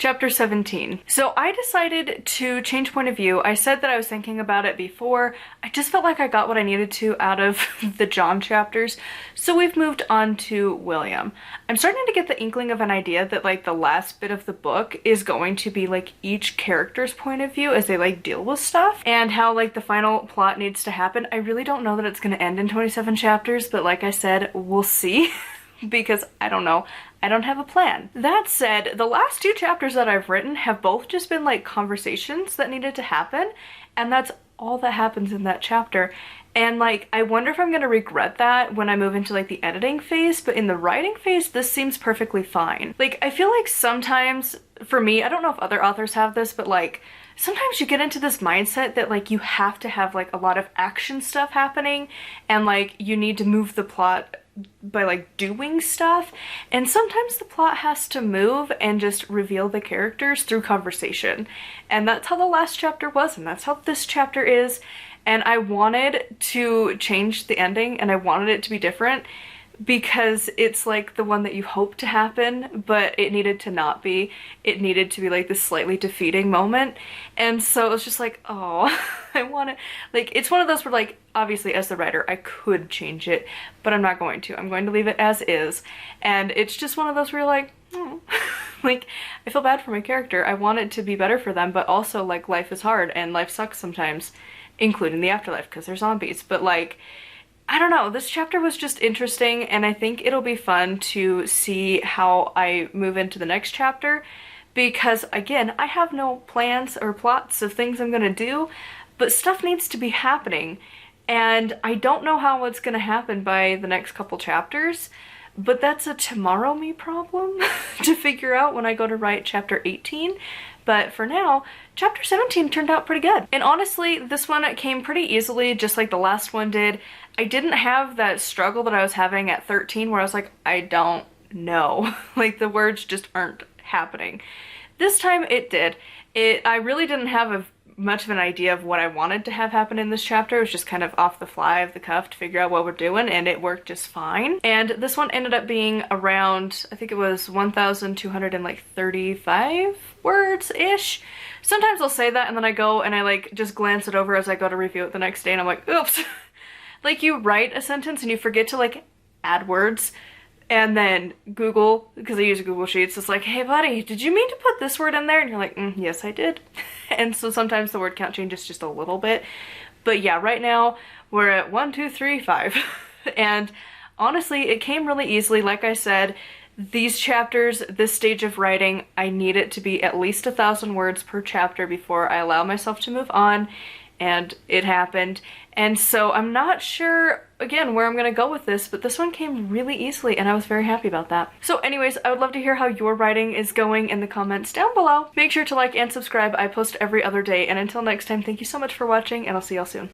Chapter 17. So I decided to change point of view. I said that I was thinking about it before. I just felt like I got what I needed to out of the John chapters. So we've moved on to William. I'm starting to get the inkling of an idea that like the last bit of the book is going to be like each character's point of view as they like deal with stuff and how like the final plot needs to happen. I really don't know that it's going to end in 27 chapters, but like I said, we'll see. Because I don't know. I don't have a plan. That said, the last two chapters that I've written have both just been like conversations that needed to happen, and that's all that happens in that chapter. And like, I wonder if I'm gonna regret that when I move into like the editing phase, but in the writing phase, this seems perfectly fine. Like, I feel like sometimes, for me, I don't know if other authors have this, but like, sometimes you get into this mindset that like you have to have like a lot of action stuff happening and like you need to move the plot by like doing stuff, and sometimes the plot has to move and just reveal the characters through conversation, and that's how the last chapter was, and that's how this chapter is. And I wanted to change the ending and I wanted it to be different because it's like the one that you hope to happen, but it needed to not be. It needed to be like this slightly defeating moment. And so it was just like, oh, I want to, like, it's one of those where like, obviously as the writer, I could change it, but I'm not going to. I'm going to leave it as is. And it's just one of those where you're like, oh. Like, I feel bad for my character. I want it to be better for them, but also like life is hard and life sucks sometimes, including the afterlife because they're zombies. But like, I don't know, this chapter was just interesting, and I think it'll be fun to see how I move into the next chapter, because again, I have no plans or plots of things I'm gonna do, but stuff needs to be happening, and I don't know how it's gonna happen by the next couple chapters, but that's a tomorrow me problem to figure out when I go to write chapter 18. But for now, chapter 17 turned out pretty good. And honestly, this one came pretty easily, just like the last one did. I didn't have that struggle that I was having at 13 where I was like, I don't know. Like, the words just aren't happening. This time it did. I really didn't have much of an idea of what I wanted to have happen in this chapter. It was just kind of off the fly of the cuff to figure out what we're doing, and it worked just fine. And this one ended up being around, I think it was 1,235 words-ish. Sometimes I'll say that and then I go and I like just glance it over as I go to review it the next day and I'm like, oops. Like, you write a sentence and you forget to like add words, and then Google, because I use Google Sheets, it's like, hey buddy, did you mean to put this word in there? And you're like, yes I did. And so sometimes the word count changes just a little bit. But yeah, right now we're at 1, 2, 3, 5. And honestly, it came really easily. Like I said, these chapters, this stage of writing, I need it to be at least 1,000 words per chapter before I allow myself to move on. And it happened. And so I'm not sure, again, where I'm gonna go with this, but this one came really easily and I was very happy about that. So anyways, I would love to hear how your writing is going in the comments down below. Make sure to like and subscribe. I post every other day, and until next time, thank you so much for watching, and I'll see y'all soon.